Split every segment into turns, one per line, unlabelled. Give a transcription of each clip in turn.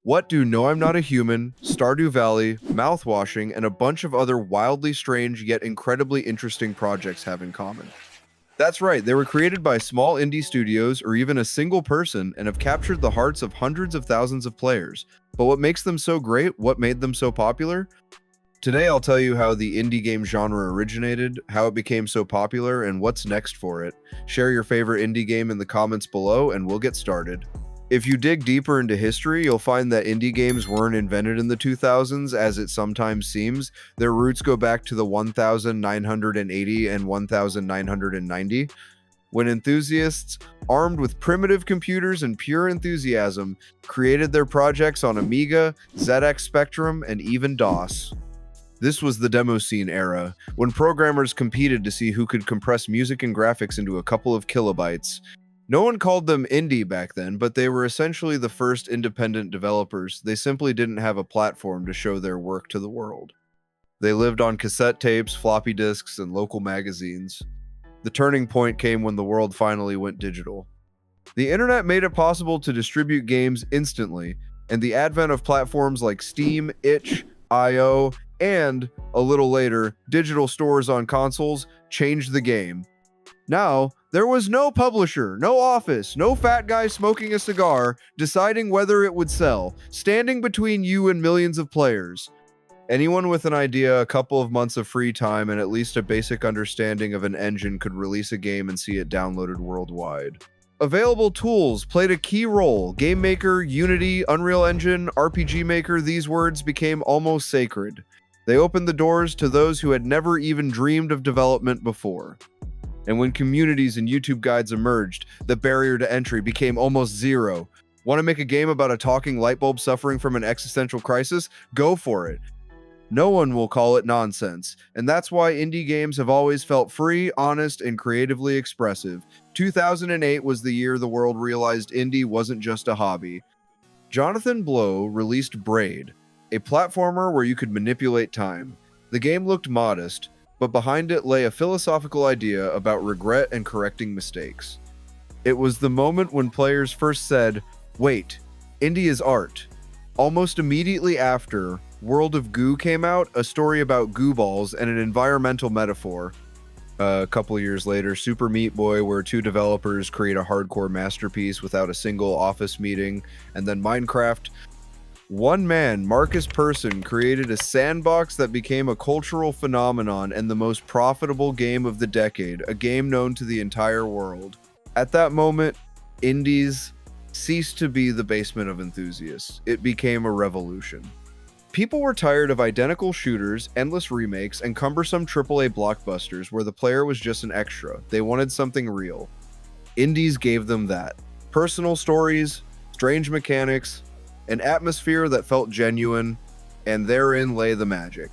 What do No I'm Not a Human, Stardew Valley, Mouthwashing, and a bunch of other wildly strange yet incredibly interesting projects have in common? That's right, they were created by small indie studios or even a single person and have captured the hearts of hundreds of thousands of players. But what makes them so great, what made them so popular? Today I'll tell you how the indie game genre originated, how it became so popular, and what's next for it. Share your favorite indie game in the comments below and we'll get started. If you dig deeper into history, you'll find that indie games weren't invented in the 2000s, as it sometimes seems. Their roots go back to the 1980 and 1990, when enthusiasts, armed with primitive computers and pure enthusiasm, created their projects on Amiga, ZX Spectrum, and even DOS. This was the demo scene era, when programmers competed to see who could compress music and graphics into a couple of kilobytes. No one called them indie back then, but they were essentially the first independent developers. They simply didn't have a platform to show their work to the world. They lived on cassette tapes, floppy disks, and local magazines. The turning point came when the world finally went digital. The internet made it possible to distribute games instantly, and the advent of platforms like Steam, itch.io, and, a little later, digital stores on consoles changed the game. Now, there was no publisher, no office, no fat guy smoking a cigar, deciding whether it would sell, standing between you and millions of players. Anyone with an idea, a couple of months of free time, and at least a basic understanding of an engine could release a game and see it downloaded worldwide. Available tools played a key role. Game Maker, Unity, Unreal Engine, RPG Maker, these words became almost sacred. They opened the doors to those who had never even dreamed of development before. And when communities and YouTube guides emerged, the barrier to entry became almost zero. Want to make a game about a talking light bulb suffering from an existential crisis? Go for it. No one will call it nonsense, and that's why indie games have always felt free, honest, and creatively expressive. 2008 was the year the world realized indie wasn't just a hobby. Jonathan Blow released Braid, a platformer where you could manipulate time. The game looked modest, but behind it lay a philosophical idea about regret and correcting mistakes. It was the moment when players first said, "Wait, indie is art." Almost immediately after, World of Goo came out, a story about goo balls and an environmental metaphor. A couple years later, Super Meat Boy, where two developers create a hardcore masterpiece without a single office meeting, and then Minecraft. One man, Marcus Persson, created a sandbox that became a cultural phenomenon and the most profitable game of the decade, a game known to the entire world. At that moment, indies ceased to be the basement of enthusiasts. It became a revolution. People were tired of identical shooters, endless remakes, and cumbersome AAA blockbusters where the player was just an extra. They wanted something real. Indies gave them that. Personal stories, strange mechanics, an atmosphere that felt genuine, and therein lay the magic.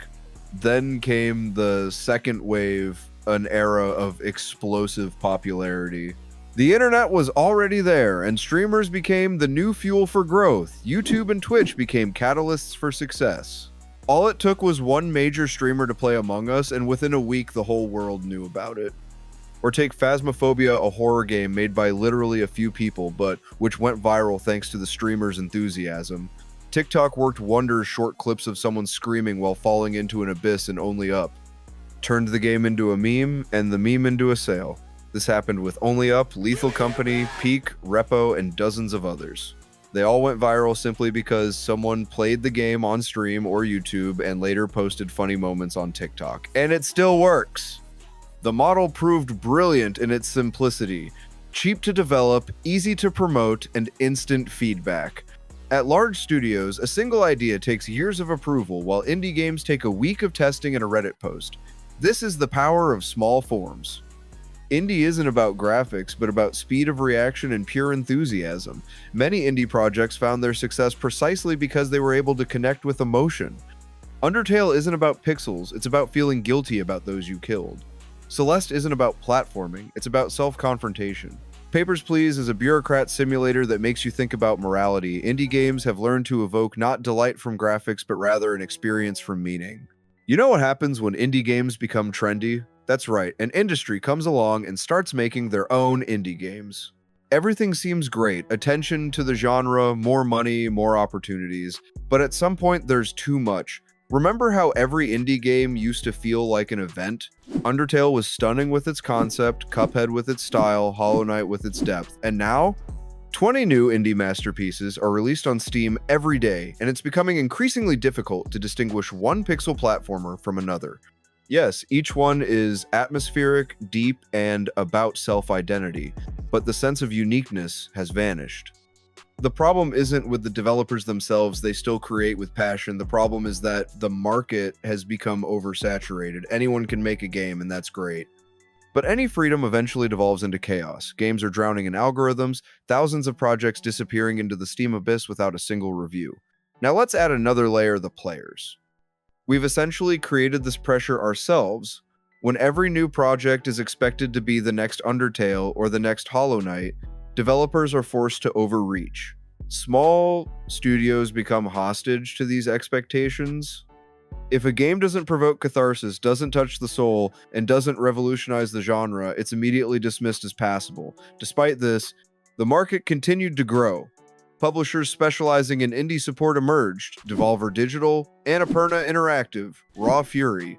Then came the second wave, an era of explosive popularity. The internet was already there, and streamers became the new fuel for growth. YouTube and Twitch became catalysts for success. All it took was one major streamer to play Among Us, and within a week the whole world knew about it. Or take Phasmophobia, a horror game made by literally a few people, but which went viral thanks to the streamer's enthusiasm. TikTok worked wonders. Short clips of someone screaming while falling into an abyss and only up turned the game into a meme, and the meme into a sale. This happened with Only Up, Lethal Company, Peak, Repo, and dozens of others. They all went viral simply because someone played the game on stream or YouTube and later posted funny moments on TikTok. And it still works! The model proved brilliant in its simplicity, cheap to develop, easy to promote, and instant feedback. At large studios, a single idea takes years of approval, while indie games take a week of testing and a Reddit post. This is the power of small forms. Indie isn't about graphics, but about speed of reaction and pure enthusiasm. Many indie projects found their success precisely because they were able to connect with emotion. Undertale isn't about pixels, it's about feeling guilty about those you killed. Celeste isn't about platforming, it's about self-confrontation. Papers, Please is a bureaucrat simulator that makes you think about morality. Indie games have learned to evoke not delight from graphics, but rather an experience from meaning. You know what happens when indie games become trendy? That's right, an industry comes along and starts making their own indie games. Everything seems great, attention to the genre, more money, more opportunities, but at some point there's too much. Remember how every indie game used to feel like an event? Undertale was stunning with its concept, Cuphead with its style, Hollow Knight with its depth, and now 20 new indie masterpieces are released on Steam every day, and it's becoming increasingly difficult to distinguish one pixel platformer from another. Yes, each one is atmospheric, deep, and about self-identity, but the sense of uniqueness has vanished. The problem isn't with the developers themselves, they still create with passion. The problem is that the market has become oversaturated. Anyone can make a game, and that's great. But any freedom eventually devolves into chaos. Games are drowning in algorithms, thousands of projects disappearing into the Steam abyss without a single review. Now let's add another layer: the players. We've essentially created this pressure ourselves. When every new project is expected to be the next Undertale or the next Hollow Knight, developers are forced to overreach. Small studios become hostage to these expectations. If a game doesn't provoke catharsis, doesn't touch the soul, and doesn't revolutionize the genre, it's immediately dismissed as passable. Despite this, the market continued to grow. Publishers specializing in indie support emerged: Devolver Digital, Annapurna Interactive, Raw Fury.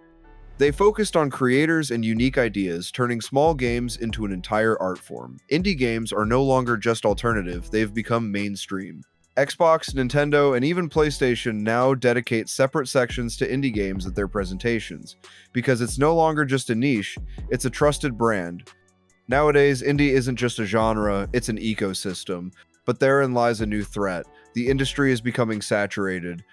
They focused on creators and unique ideas, turning small games into an entire art form. Indie games are no longer just alternative, they've become mainstream. Xbox, Nintendo, and even PlayStation now dedicate separate sections to indie games at their presentations, because it's no longer just a niche, it's a trusted brand. Nowadays, indie isn't just a genre, it's an ecosystem. But therein lies a new threat. The industry is becoming saturated.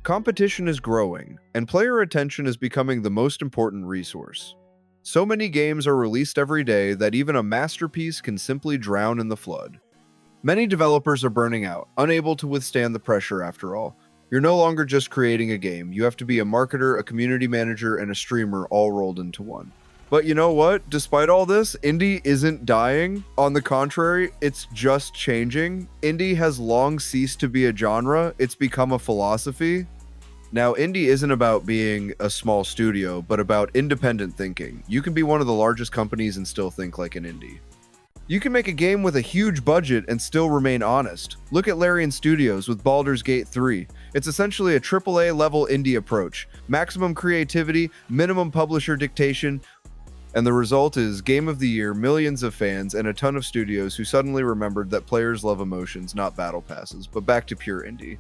Competition is growing, and player attention is becoming the most important resource. So many games are released every day that even a masterpiece can simply drown in the flood. Many developers are burning out, unable to withstand the pressure after all. You're no longer just creating a game, you have to be a marketer, a community manager, and a streamer all rolled into one. But you know what? Despite all this, indie isn't dying. On the contrary, it's just changing. Indie has long ceased to be a genre, it's become a philosophy. Now, indie isn't about being a small studio, but about independent thinking. You can be one of the largest companies and still think like an indie. You can make a game with a huge budget and still remain honest. Look at Larian Studios with Baldur's Gate 3. It's essentially a AAA level indie approach. Maximum creativity, minimum publisher dictation, and the result is Game of the Year, millions of fans, and a ton of studios who suddenly remembered that players love emotions, not battle passes. But back to pure indie.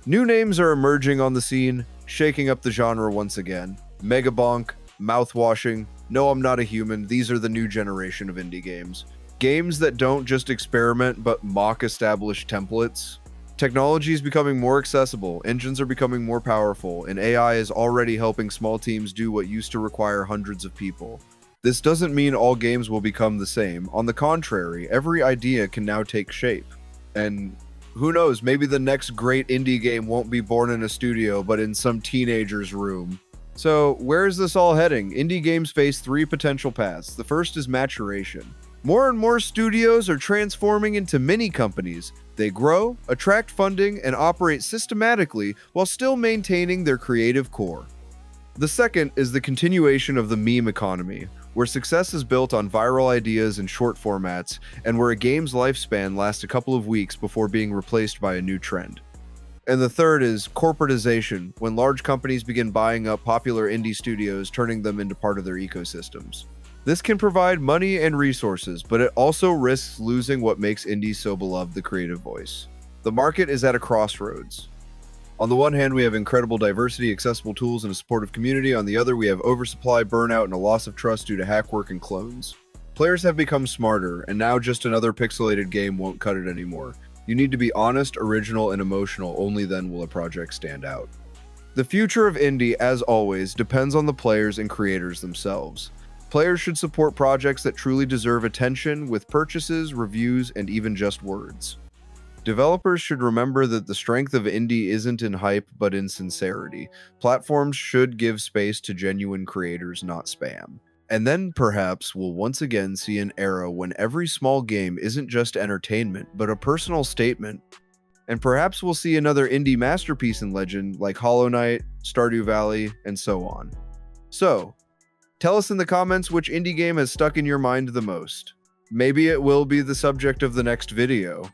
New names are emerging on the scene, shaking up the genre once again. Megabonk, Mouthwashing, No I'm Not a Human, these are the new generation of indie games. Games that don't just experiment but mock established templates. Technology is becoming more accessible, engines are becoming more powerful, and AI is already helping small teams do what used to require hundreds of people. This doesn't mean all games will become the same. On the contrary, every idea can now take shape. And who knows, maybe the next great indie game won't be born in a studio, but in some teenager's room. So, where is this all heading? Indie games face three potential paths. The first is maturation. More and more studios are transforming into mini companies. They grow, attract funding, and operate systematically while still maintaining their creative core. The second is the continuation of the meme economy, where success is built on viral ideas and short formats, and where a game's lifespan lasts a couple of weeks before being replaced by a new trend. And the third is corporatization, when large companies begin buying up popular indie studios, turning them into part of their ecosystems. This can provide money and resources, but it also risks losing what makes indies so beloved: the creative voice. The market is at a crossroads. On the one hand, we have incredible diversity, accessible tools, and a supportive community. On the other, we have oversupply, burnout, and a loss of trust due to hack work and clones. Players have become smarter, and now just another pixelated game won't cut it anymore. You need to be honest, original, and emotional. Only then will a project stand out. The future of indie, as always, depends on the players and creators themselves. Players should support projects that truly deserve attention with purchases, reviews, and even just words. Developers should remember that the strength of indie isn't in hype, but in sincerity. Platforms should give space to genuine creators, not spam. And then perhaps we'll once again see an era when every small game isn't just entertainment, but a personal statement. And perhaps we'll see another indie masterpiece in legend like Hollow Knight, Stardew Valley, and so on. So, tell us in the comments which indie game has stuck in your mind the most. Maybe it will be the subject of the next video.